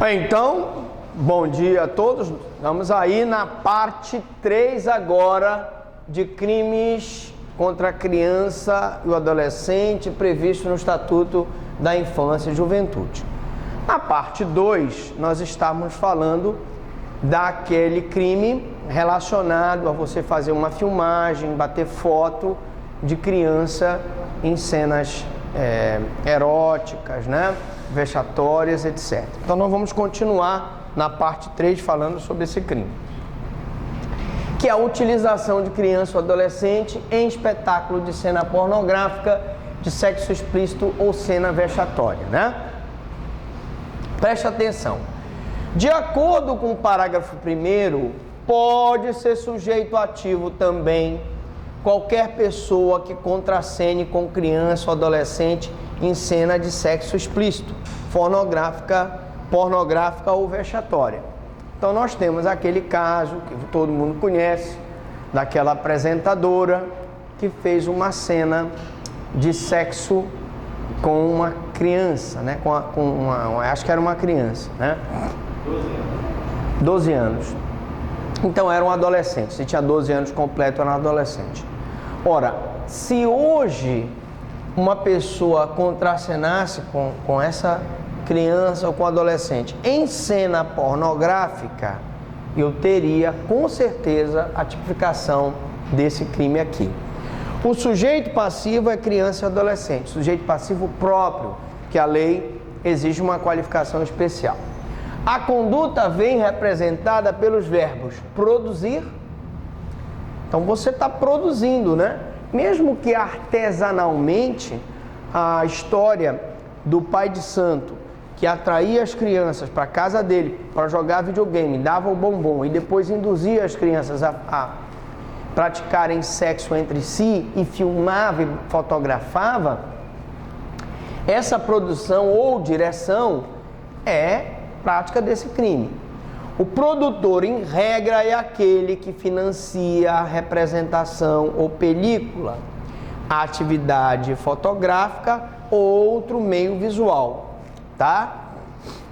Então, bom dia a todos. Vamos aí na parte 3 agora de crimes contra a criança e o adolescente previsto no Estatuto da Infância e Juventude. Na parte 2, nós estávamos falando daquele crime relacionado a você fazer uma filmagem, bater foto de criança em cenas eróticas, né? Vexatórias, etc. Então nós vamos continuar na parte 3 falando sobre esse crime, que é a utilização de criança ou adolescente em espetáculo de cena pornográfica, de sexo explícito ou cena vexatória, né? Preste atenção. De acordo com o parágrafo 1º, pode ser sujeito ativo também qualquer pessoa que contracene com criança ou adolescente em cena de sexo explícito, pornográfica ou vexatória. Então nós temos aquele caso que todo mundo conhece, daquela apresentadora que fez uma cena de sexo com uma criança, né? Acho que era uma criança, né? 12 anos. Então era um adolescente, se tinha 12 anos completo era um adolescente. Ora, se hoje uma pessoa contracenasse com essa criança ou com adolescente em cena pornográfica, eu teria com certeza a tipificação desse crime aqui. O sujeito passivo é criança e adolescente, sujeito passivo próprio, que a lei exige uma qualificação especial. A conduta vem representada pelos verbos produzir. Então você está produzindo, né? Mesmo que artesanalmente, a história do pai de santo que atraía as crianças para a casa dele para jogar videogame, dava o bombom e depois induzia as crianças a praticarem sexo entre si e filmava e fotografava, essa produção ou direção é prática desse crime. O produtor, em regra, é aquele que financia a representação ou película, a atividade fotográfica ou outro meio visual, tá?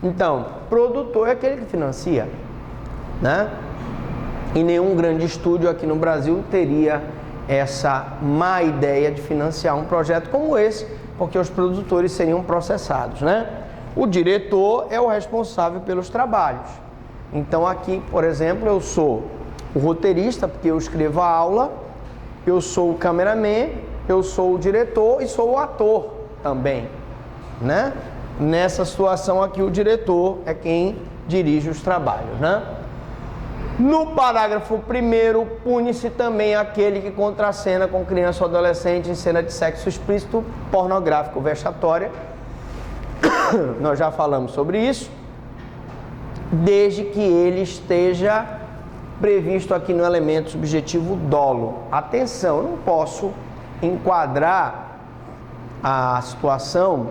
Então, produtor é aquele que financia, né? E nenhum grande estúdio aqui no Brasil teria essa má ideia de financiar um projeto como esse, porque os produtores seriam processados, né? O diretor é o responsável pelos trabalhos. Então aqui, por exemplo, eu sou o roteirista, porque eu escrevo a aula, eu sou o cameraman, eu sou o diretor e sou o ator também, né? Nessa situação aqui, o diretor é quem dirige os trabalhos, né? No parágrafo 1º, pune-se também aquele que contracena com criança ou adolescente em cena de sexo explícito, pornográfico, vexatória. Nós já falamos sobre isso, desde que ele esteja previsto aqui no elemento subjetivo dolo. Atenção, eu não posso enquadrar a situação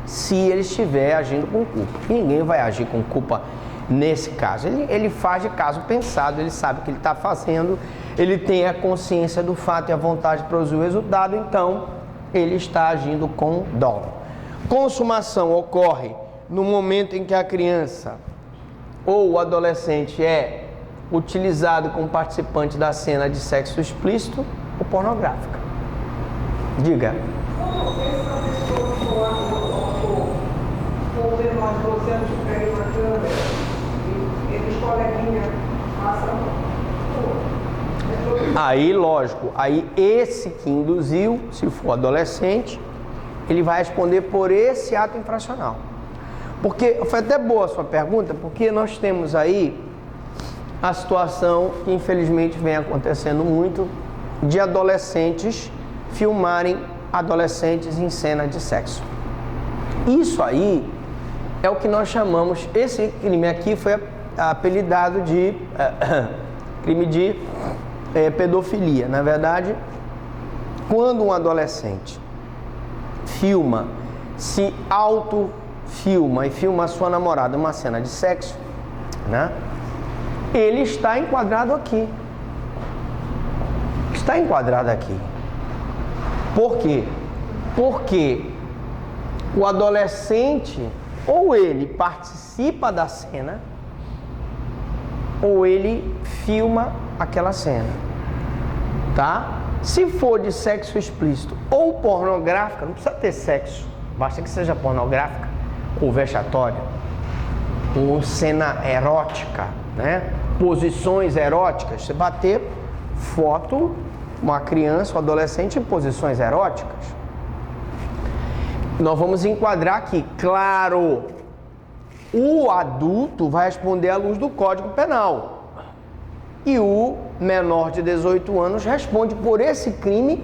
se ele estiver agindo com culpa. Ninguém vai agir com culpa nesse caso. Ele faz de caso pensado, ele sabe o que ele está fazendo, ele tem a consciência do fato e a vontade de produzir o resultado, então ele está agindo com dolo. Consumação ocorre no momento em que a criança ou o adolescente é utilizado como participante da cena de sexo explícito ou pornográfica. Diga. Como essa pessoa for com menor de 12 anos que pega uma câmera e eles coleguinhas passam. Aí, lógico, aí esse que induziu, se for adolescente, ele vai responder por esse ato infracional. Porque, foi até boa a sua pergunta, porque nós temos aí a situação que infelizmente vem acontecendo muito, de adolescentes filmarem adolescentes em cena de sexo. Isso aí é o que nós chamamos, esse crime aqui foi apelidado de crime de pedofilia. Na verdade, quando um adolescente filma, se autofilma e filma a sua namorada uma cena de sexo, né? Ele está enquadrado aqui. Está enquadrado aqui. Por quê? Porque o adolescente ou ele participa da cena, ou ele filma aquela cena, tá? Se for de sexo explícito ou pornográfica, não precisa ter sexo, basta que seja pornográfica ou vexatória, ou cena erótica, né? Posições eróticas, você bater foto, uma criança ou adolescente em posições eróticas. Nós vamos enquadrar aqui, claro, o adulto vai responder à luz do Código Penal e o menor de 18 anos responde por esse crime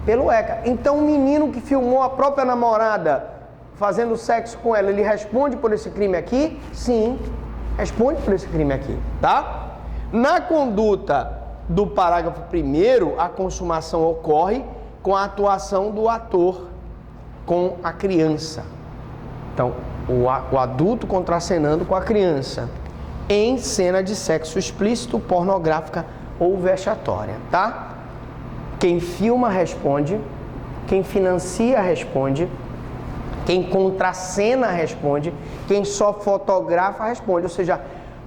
pelo ECA. Então o menino que filmou a própria namorada fazendo sexo com ela, ele responde por esse crime aqui? Sim, responde por esse crime aqui, tá? Na conduta do parágrafo 1º, a consumação ocorre com a atuação do ator com a criança. Então, o adulto contracenando com a criança em cena de sexo explícito, pornográfica ou vexatória, tá? Quem filma responde, quem financia responde, quem contracena responde, quem só fotografa responde, ou seja,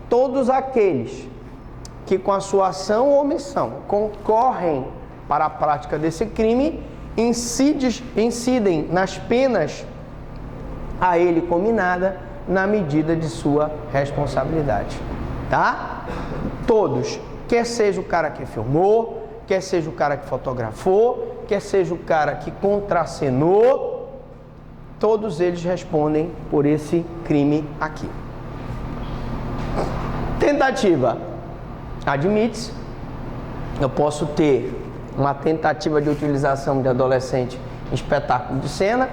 todos aqueles que com a sua ação ou omissão concorrem para a prática desse crime incidem nas penas a ele combinada na medida de sua responsabilidade, tá? Todos, quer seja o cara que filmou, quer seja o cara que fotografou, quer seja o cara que contracenou, todos eles respondem por esse crime aqui. Tentativa. Admite-se, eu posso ter uma tentativa de utilização de adolescente em espetáculo de cena,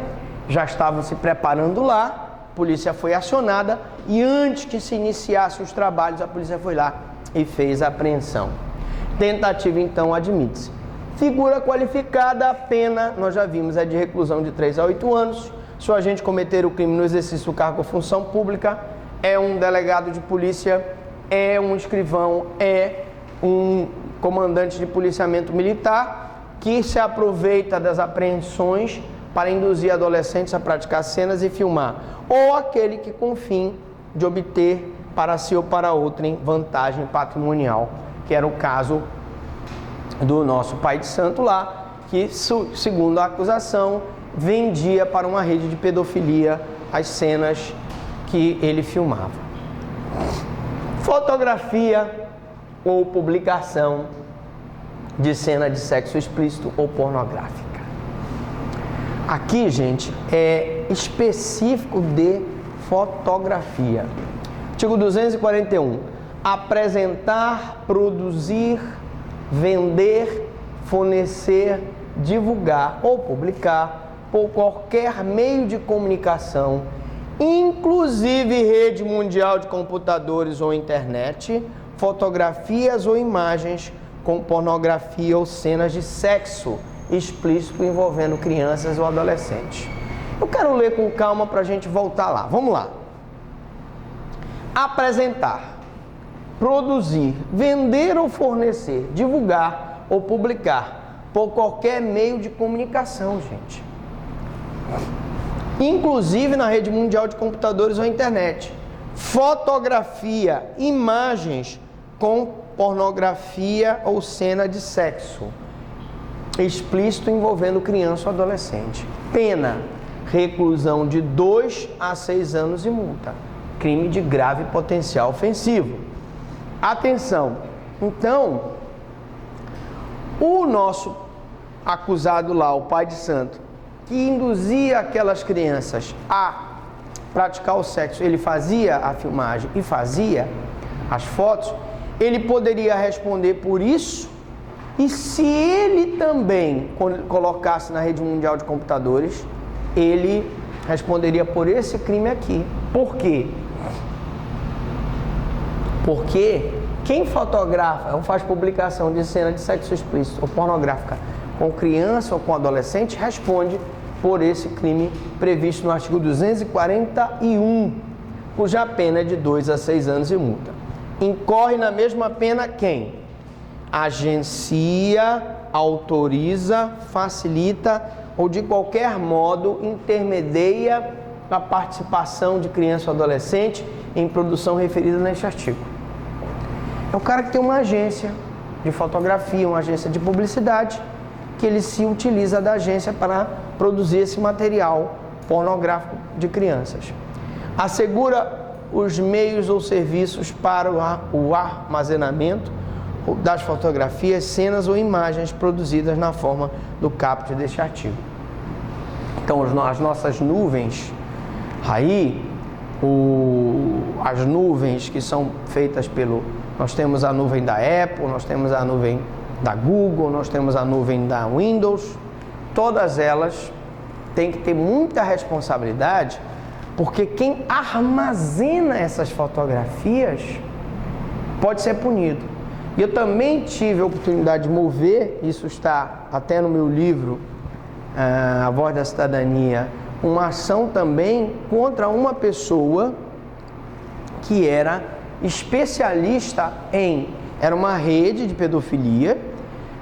já estavam se preparando lá, a polícia foi acionada e antes que se iniciassem os trabalhos, a polícia foi lá e fez a apreensão. Tentativa, então, admite-se. Figura qualificada, a pena, nós já vimos, é de reclusão de 3 a 8 anos. Se o agente cometer o crime no exercício do cargo ou função pública, é um delegado de polícia, é um escrivão, é um comandante de policiamento militar que se aproveita das apreensões para induzir adolescentes a praticar cenas e filmar, ou aquele que com fim de obter para si ou para outrem vantagem patrimonial, que era o caso do nosso pai de santo lá, que, segundo a acusação, vendia para uma rede de pedofilia as cenas que ele filmava. Fotografia ou publicação de cena de sexo explícito ou pornográfica. Aqui, gente, é específico de fotografia. Artigo 241. Apresentar, produzir, vender, fornecer, divulgar ou publicar por qualquer meio de comunicação, inclusive rede mundial de computadores ou internet, fotografias ou imagens com pornografia ou cenas de sexo explícito envolvendo crianças ou adolescentes. Eu quero ler com calma para a gente voltar lá. Vamos lá. Apresentar, produzir, vender ou fornecer, divulgar ou publicar por qualquer meio de comunicação, gente. Inclusive na rede mundial de computadores ou internet. Fotografia, imagens com pornografia ou cena de sexo explícito envolvendo criança ou adolescente. Pena, reclusão de 2 a 6 anos e multa. Crime de grave potencial ofensivo. Atenção, então, o nosso acusado lá, o pai de santo, que induzia aquelas crianças a praticar o sexo, ele fazia a filmagem e fazia as fotos, ele poderia responder por isso, e se ele também colocasse na rede mundial de computadores, ele responderia por esse crime aqui. Por quê? Porque quem fotografa ou faz publicação de cena de sexo explícito ou pornográfica com criança ou com adolescente responde por esse crime previsto no artigo 241, cuja pena é de 2 a 6 anos e multa. Incorre na mesma pena quem agencia, autoriza, facilita ou de qualquer modo intermedia a participação de criança ou adolescente em produção referida neste artigo? É o cara que tem uma agência de fotografia, uma agência de publicidade, que ele se utiliza da agência para produzir esse material pornográfico de crianças. Assegura os meios ou serviços para o armazenamento das fotografias, cenas ou imagens produzidas na forma do caput deste artigo. Então, as nossas nuvens, aí, as nuvens que são feitas nós temos a nuvem da Apple, nós temos a nuvem da Google, nós temos a nuvem da Windows, todas elas têm que ter muita responsabilidade, porque quem armazena essas fotografias pode ser punido. E eu também tive a oportunidade de mover, isso está até no meu livro, A Voz da Cidadania, uma ação também contra uma pessoa que era especialista era uma rede de pedofilia,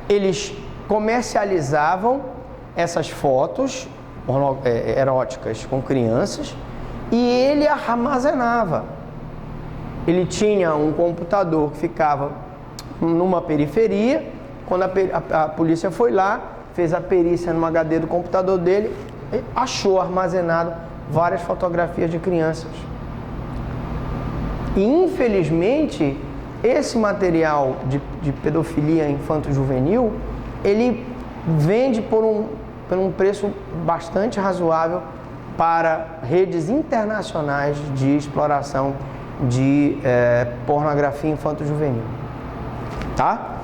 eles comercializavam essas fotos eróticas com crianças e ele armazenava. Ele tinha um computador que ficava numa periferia. Quando a polícia foi lá, fez a perícia no HD do computador dele, achou armazenado várias fotografias de crianças. E infelizmente esse material de pedofilia infanto-juvenil, ele vende por um preço bastante razoável para redes internacionais de exploração de pornografia infanto-juvenil. Tá?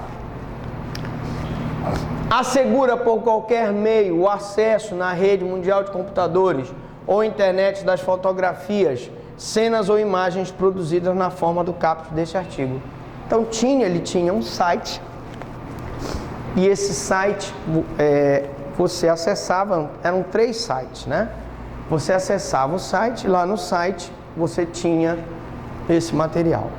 Assegura por qualquer meio o acesso na rede mundial de computadores ou internet das fotografias, cenas ou imagens produzidas na forma do caput deste artigo. Então ele tinha um site, e esse site você acessava, eram 3 sites, né? Você acessava o site, lá no site você tinha esse material.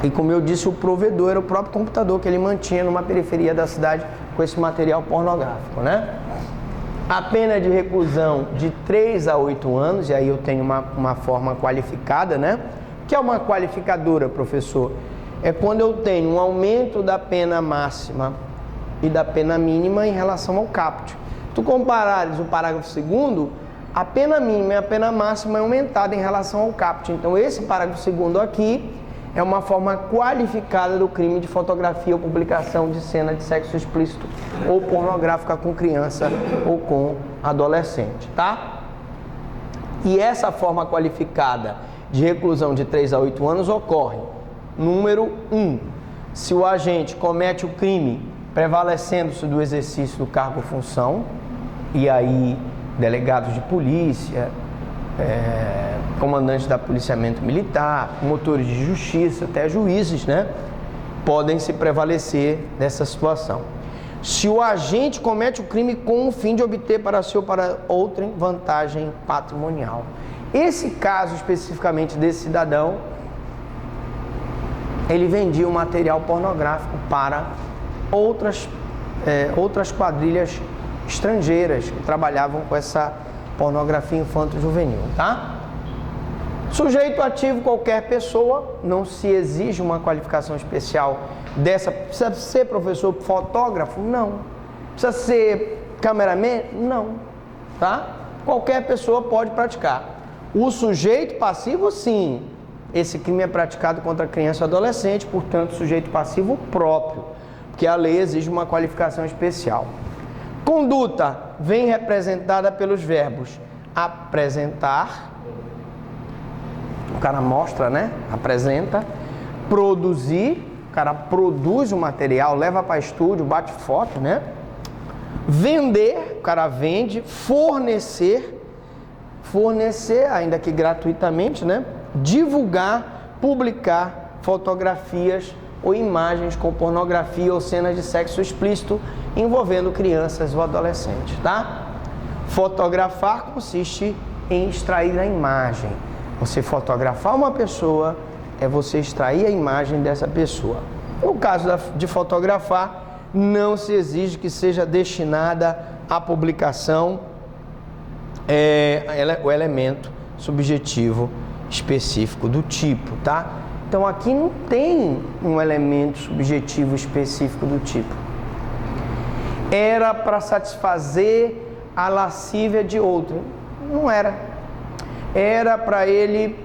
E como eu disse, o provedor era o próprio computador que ele mantinha numa periferia da cidade com esse material pornográfico, né? A pena de reclusão de 3 a 8 anos, e aí eu tenho uma forma qualificada, né? Que é uma qualificadora, professor? É quando eu tenho um aumento da pena máxima e da pena mínima em relação ao caput. Tu comparares o parágrafo 2º, a pena mínima e a pena máxima é aumentada em relação ao caput. Então esse parágrafo 2º aqui é uma forma qualificada do crime de fotografia ou publicação de cena de sexo explícito ou pornográfica com criança ou com adolescente, tá? E essa forma qualificada de reclusão de 3 a 8 anos ocorre, número 1, se o agente comete o crime prevalecendo-se do exercício do cargo ou função, e aí delegados de polícia, comandantes da policiamento militar, promotores de justiça, até juízes, né, podem se prevalecer dessa situação. Se o agente comete o crime com o fim de obter para si ou para outrem vantagem patrimonial. Esse caso especificamente desse cidadão, ele vendia o material pornográfico para outras quadrilhas estrangeiras que trabalhavam com essa pornografia infanto-juvenil, tá? Sujeito ativo, qualquer pessoa, não se exige uma qualificação especial dessa. Precisa ser professor fotógrafo? Não. Precisa ser cameraman? Não, tá? Qualquer pessoa pode praticar. O sujeito passivo, sim. Esse crime é praticado contra criança e adolescente, portanto, sujeito passivo próprio, porque a lei exige uma qualificação especial. Conduta vem representada pelos verbos apresentar, o cara mostra, né? Apresenta. Produzir, o cara produz o material, leva para estúdio, bate foto, né? Vender, o cara vende. Fornecer, ainda que gratuitamente, né? Divulgar, publicar fotografias ou imagens com pornografia ou cenas de sexo explícito envolvendo crianças ou adolescentes, tá? Fotografar consiste em extrair a imagem. Você fotografar uma pessoa é você extrair a imagem dessa pessoa. No caso de fotografar, não se exige que seja destinada à publicação o elemento subjetivo específico do tipo, tá? Então aqui não tem um elemento subjetivo específico do tipo. Era para satisfazer a lascívia de outro. Não era. Era para ele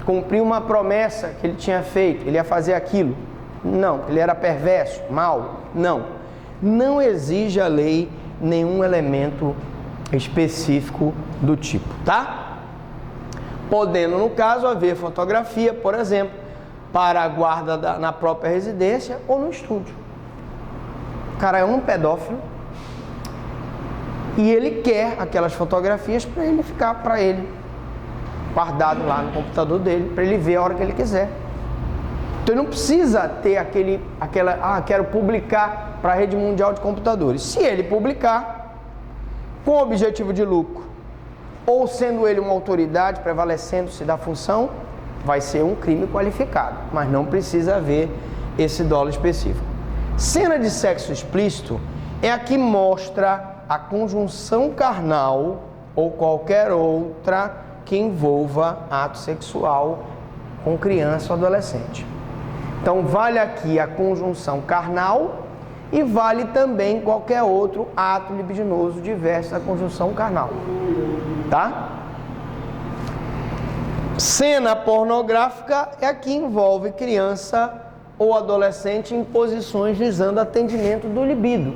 cumprir uma promessa que ele tinha feito. Ele ia fazer aquilo. Não. Ele era perverso, mau. Não. Não exige a lei nenhum elemento específico do tipo, tá? Podendo, no caso, haver fotografia, por exemplo, para a guarda na própria residência ou no estúdio. O cara é um pedófilo e ele quer aquelas fotografias para ele ficar para ele guardado lá no computador dele, para ele ver a hora que ele quiser. Então ele não precisa ter quero publicar para a rede mundial de computadores. Se ele publicar com objetivo de lucro, ou sendo ele uma autoridade prevalecendo-se da função, vai ser um crime qualificado, mas não precisa haver esse dolo específico. Cena de sexo explícito é a que mostra a conjunção carnal ou qualquer outra que envolva ato sexual com criança ou adolescente. Então vale aqui a conjunção carnal e vale também qualquer outro ato libidinoso diverso da conjunção carnal, tá? Cena pornográfica é a que envolve criança ou adolescente em posições visando atendimento do libido.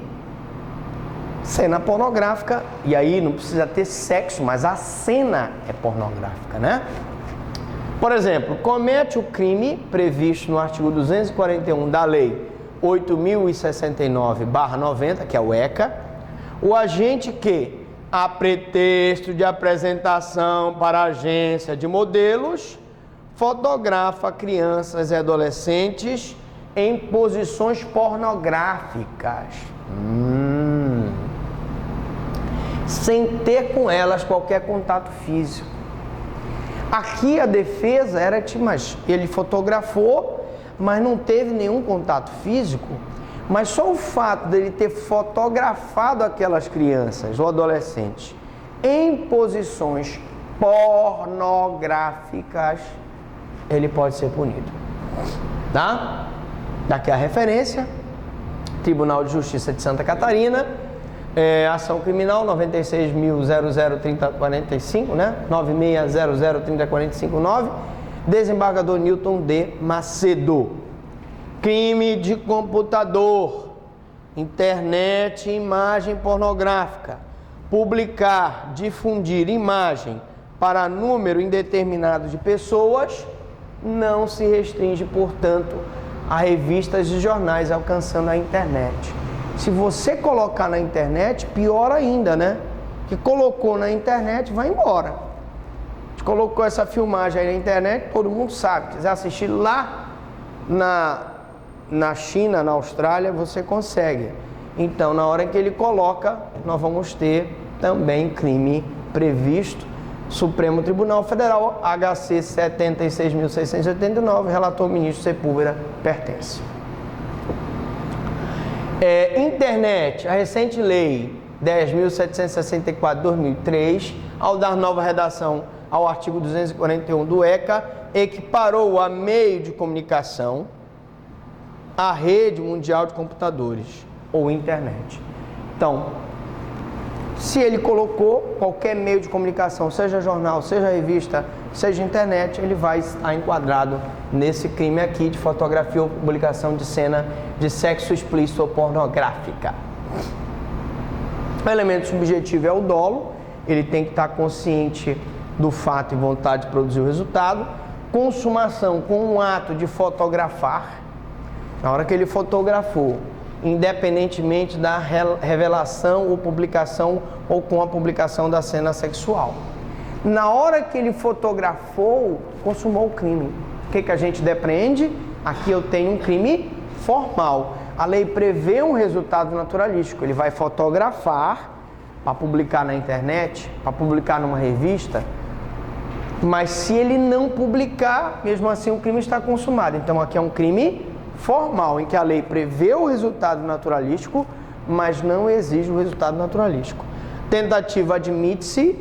Cena pornográfica, e aí não precisa ter sexo, mas a cena é pornográfica, né? Por exemplo, comete o crime previsto no artigo 241 da Lei 8.069/90, que é o ECA, o agente que, a pretexto de apresentação para a agência de modelos, fotografa crianças e adolescentes em posições pornográficas, sem ter com elas qualquer contato físico. Aqui a defesa era, mas ele fotografou, mas não teve nenhum contato físico, mas só o fato dele ter fotografado aquelas crianças ou adolescentes em posições pornográficas, ele pode ser punido, tá? Daqui a referência, Tribunal de Justiça de Santa Catarina, ação criminal 96.003045, né? 96.003045.9, desembargador Newton D. Macedo. Crime de computador, internet e imagem pornográfica. Publicar, difundir imagem para número indeterminado de pessoas não se restringe, portanto, a revistas e jornais alcançando a internet. Se você colocar na internet, pior ainda, né? Que colocou na internet, vai embora. A gente colocou essa filmagem aí na internet, todo mundo sabe. Quiser assistir lá na China, na Austrália, você consegue. Então, na hora que ele coloca, nós vamos ter também crime previsto. Supremo Tribunal Federal, HC 76.689, relator ministro Sepúlveda, pertence. Internet, a recente lei 10.764/2003, ao dar nova redação ao artigo 241 do ECA, equiparou a meio de comunicação a rede mundial de computadores ou internet. Então, se ele colocou qualquer meio de comunicação, seja jornal, seja revista, seja internet, ele vai estar enquadrado nesse crime aqui de fotografia ou publicação de cena de sexo explícito ou pornográfica. O elemento subjetivo é o dolo, ele tem que estar consciente do fato e vontade de produzir o resultado. Consumação com um ato de fotografar, na hora que ele fotografou, independentemente da revelação ou publicação ou com a publicação da cena sexual. Na hora que ele fotografou, consumou o crime. O que a gente depreende? Aqui eu tenho um crime formal. A lei prevê um resultado naturalístico. Ele vai fotografar para publicar na internet, para publicar numa revista, mas se ele não publicar, mesmo assim o crime está consumado. Então aqui é um crime formal, em que a lei prevê o resultado naturalístico, mas não exige o resultado naturalístico. tentativa admite-se,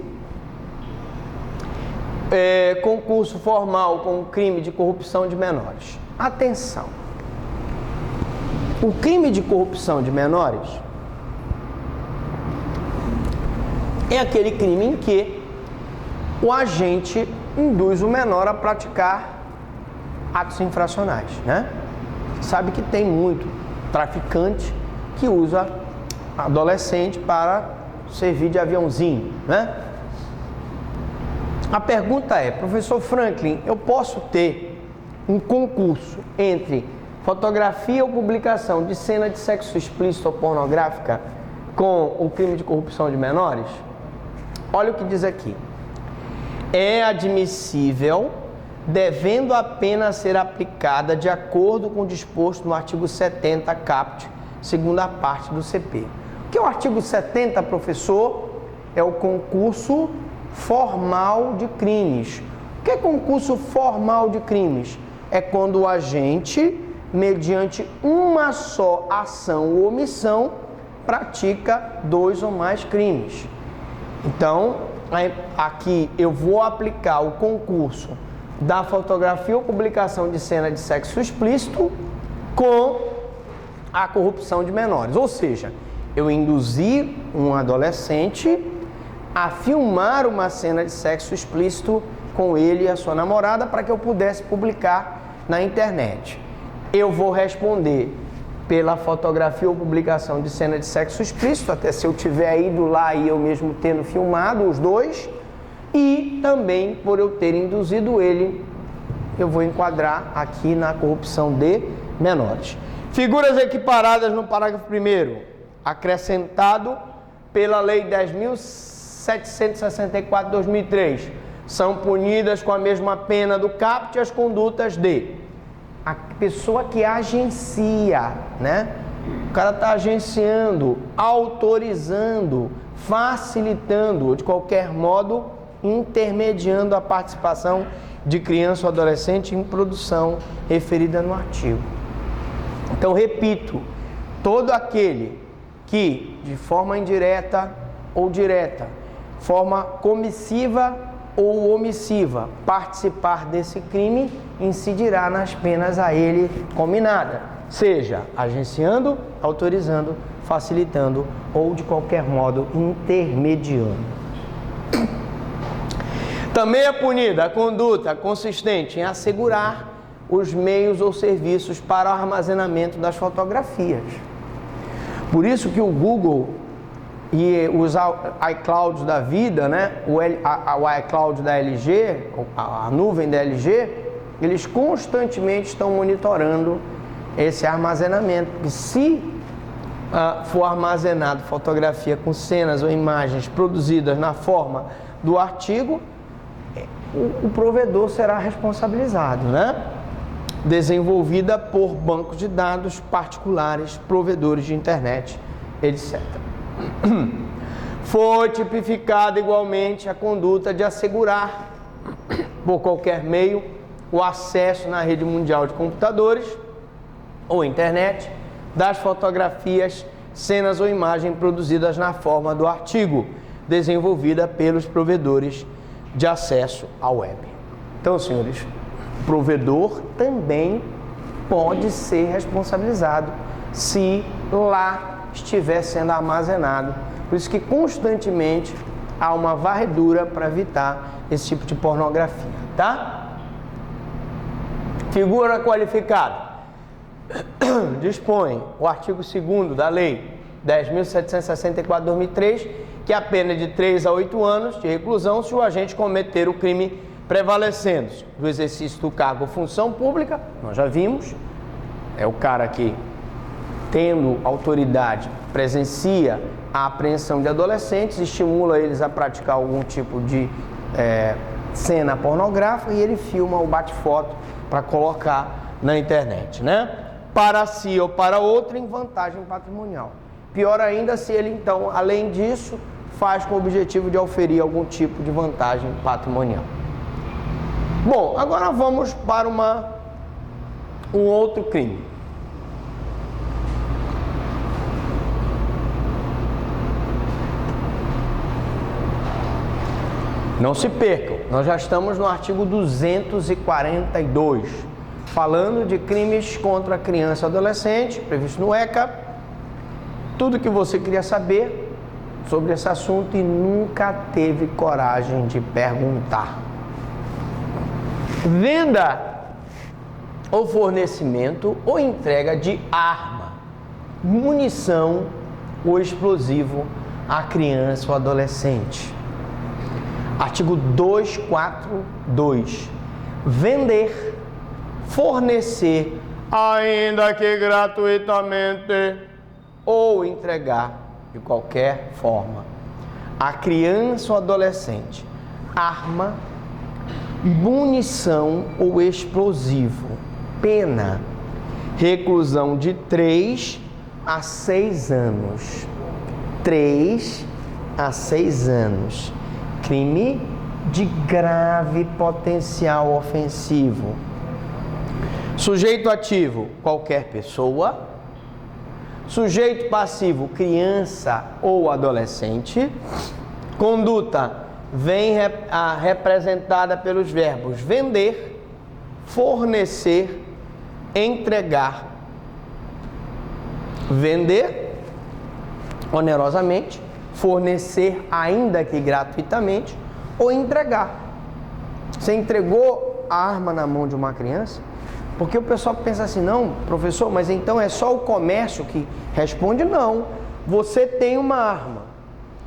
concurso formal com crime de corrupção de menores. Atenção! O crime de corrupção de menores é aquele crime em que o agente induz o menor a praticar atos infracionais, né? Sabe que tem muito traficante que usa adolescente para servir de aviãozinho, né? A pergunta é, professor Franklin, eu posso ter um concurso entre fotografia ou publicação de cena de sexo explícito ou pornográfica com o crime de corrupção de menores? Olha o que diz aqui. É admissível, devendo a pena ser aplicada de acordo com o disposto no artigo 70 caput, segunda parte do CP. O que é o artigo 70, professor? É o concurso formal de crimes. O que é concurso formal de crimes? É quando o agente, mediante uma só ação ou omissão, pratica 2 ou mais crimes. Então, aqui eu vou aplicar o concurso da fotografia ou publicação de cena de sexo explícito com a corrupção de menores. Ou seja, eu induzi um adolescente a filmar uma cena de sexo explícito com ele e a sua namorada para que eu pudesse publicar na internet. Eu vou responder pela fotografia ou publicação de cena de sexo explícito, até se eu tiver ido lá e eu mesmo tendo filmado os dois, e também por eu ter induzido ele, eu vou enquadrar aqui na corrupção de menores. Figuras equiparadas no parágrafo 1º, acrescentado pela Lei 10.764/2003, são punidas com a mesma pena do caput as condutas de a pessoa que agencia, né? O cara está agenciando, autorizando, facilitando, ou de qualquer modo, intermediando a participação de criança ou adolescente em produção referida no artigo. Então, repito, todo aquele que, de forma indireta ou direta, forma comissiva ou omissiva, participar desse crime, incidirá nas penas a ele combinada, seja agenciando, autorizando, facilitando ou de qualquer modo intermediando. Também é punida a conduta consistente em assegurar os meios ou serviços para o armazenamento das fotografias. Por isso que o Google e os iClouds da vida, né? o iCloud da LG, a nuvem da LG, eles constantemente estão monitorando esse armazenamento. Porque se for armazenado fotografia com cenas ou imagens produzidas na forma do artigo, o provedor será responsabilizado, né? Desenvolvida por bancos de dados particulares, provedores de internet, etc. Foi tipificada igualmente a conduta de assegurar, por qualquer meio, o acesso na rede mundial de computadores ou internet das fotografias, cenas ou imagens produzidas na forma do artigo, desenvolvida pelos provedores de acesso à web. Então, senhores, o provedor também pode ser responsabilizado se lá estiver sendo armazenado. Por isso que constantemente há uma varredura para evitar esse tipo de pornografia, tá? Figura qualificada. Dispõe o artigo 2º da Lei 10.764/2003 que a pena é de 3 a 8 anos de reclusão se o agente cometer o crime prevalecendo do exercício do cargo ou função pública. Nós já vimos, é o cara que, tendo autoridade, presencia a apreensão de adolescentes, estimula eles a praticar algum tipo de cena pornográfica e ele filma ou bate foto para colocar na internet, né? Para si ou para outro em vantagem patrimonial. Pior ainda se ele, então, além disso, faz com o objetivo de oferir algum tipo de vantagem patrimonial. Bom, agora vamos para um outro crime. Não se percam, nós já estamos no artigo 242, falando de crimes contra a criança e adolescente, previsto no ECA. Tudo que você queria saber sobre esse assunto e nunca teve coragem de perguntar. Venda ou fornecimento ou entrega de arma, munição ou explosivo à criança ou adolescente. Artigo 242. Vender, fornecer, ainda que gratuitamente, ou entregar de qualquer forma à criança ou adolescente arma, munição ou explosivo. Pena, reclusão de 3 a 6 anos. 3 a 6 anos. Crime de grave potencial ofensivo. Sujeito ativo, qualquer pessoa. Sujeito passivo, criança ou adolescente. Conduta vem representada pelos verbos vender, fornecer, entregar. Vender onerosamente, fornecer ainda que gratuitamente, ou entregar. Você entregou a arma na mão de uma criança? Porque o pessoal pensa assim, não, professor, mas então é só o comércio que responde? Não. Você tem uma arma,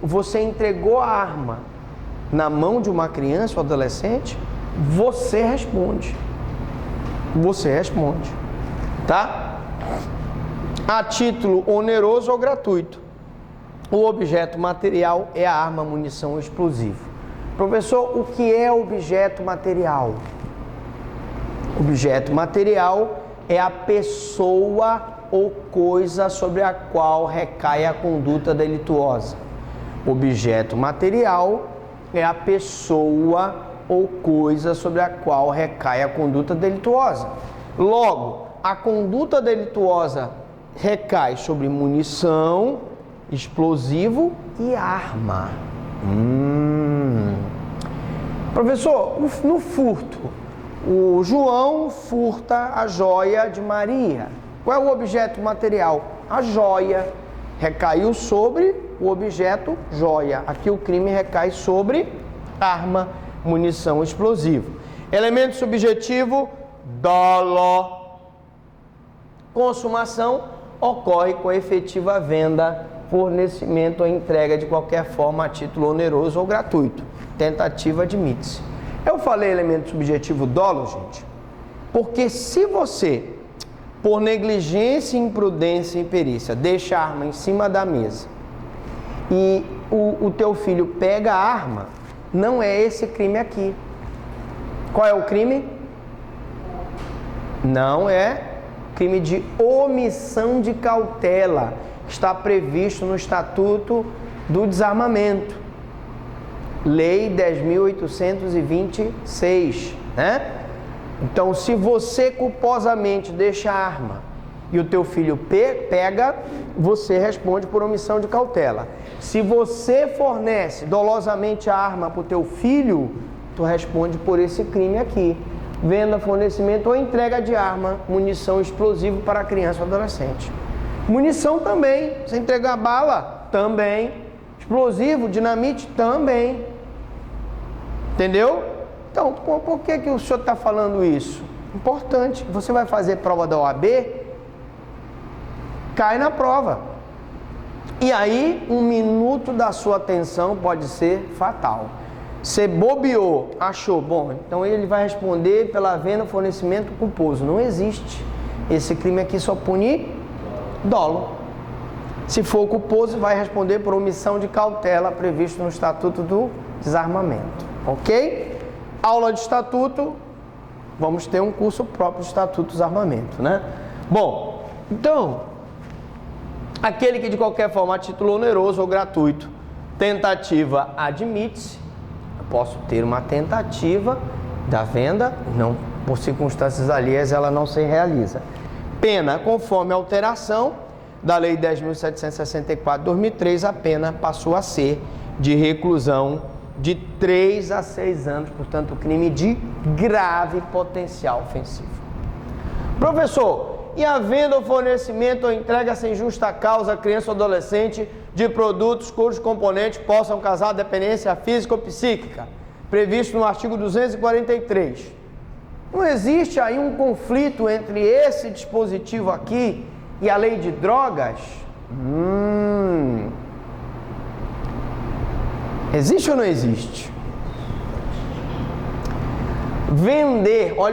você entregou a arma na mão de uma criança ou adolescente, você responde. Você responde, tá? A título oneroso ou gratuito. O objeto material é a arma, munição ou explosivo. Professor, o que é objeto material? Objeto material é a pessoa ou coisa sobre a qual recai a conduta delituosa. Objeto material é a pessoa ou coisa sobre a qual recai a conduta delituosa. Logo, a conduta delituosa recai sobre munição, explosivo e arma. Professor, no furto, o João furta a joia de Maria. Qual é o objeto material? A joia. Recaiu sobre o objeto joia. Aqui o crime recai sobre arma, munição, explosivo. Elemento subjetivo, dolo. Consumação ocorre com a efetiva venda, fornecimento ou entrega de qualquer forma a título oneroso ou gratuito. Tentativa admite-se. Eu falei elemento subjetivo dolo, gente, porque se você, por negligência, imprudência e imperícia, deixa a arma em cima da mesa e o teu filho pega a arma, não é esse crime aqui. Qual é o crime? Não é crime de omissão de cautela, que está previsto no Estatuto do Desarmamento. Lei 10.826, né? Então, se você culposamente deixa a arma e o teu filho pega, você responde por omissão de cautela. Se você fornece dolosamente a arma para o teu filho, tu responde por esse crime aqui. Venda, fornecimento ou entrega de arma, munição, explosivo para criança ou adolescente. Munição também, você entregar bala, também. Explosivo, dinamite, também. Entendeu? Então, por que o senhor está falando isso? Importante, você vai fazer prova da OAB, cai na prova. E aí, 1 minuto da sua atenção pode ser fatal. Você bobeou, achou, bom, então ele vai responder pela venda, fornecimento culposo. Não existe. Esse crime aqui só pune dolo. Se for culposo, vai responder por omissão de cautela previsto no Estatuto do Desarmamento. Ok? Aula de Estatuto, vamos ter um curso próprio de Estatuto do Desarmamento, né? Bom, então, aquele que de qualquer forma a título oneroso ou gratuito, tentativa admite-se. Eu posso ter uma tentativa da venda, não, por circunstâncias alheias ela não se realiza. Pena, conforme a alteração da Lei 10.764/2003, a pena passou a ser de reclusão de 3 a 6 anos, portanto, crime de grave potencial ofensivo. Professor, e a venda ou fornecimento ou entrega sem justa causa a criança ou adolescente de produtos cujos componentes possam causar dependência física ou psíquica, previsto no artigo 243. Não existe aí um conflito entre esse dispositivo aqui e a lei de drogas? Existe ou não existe? Vender, olha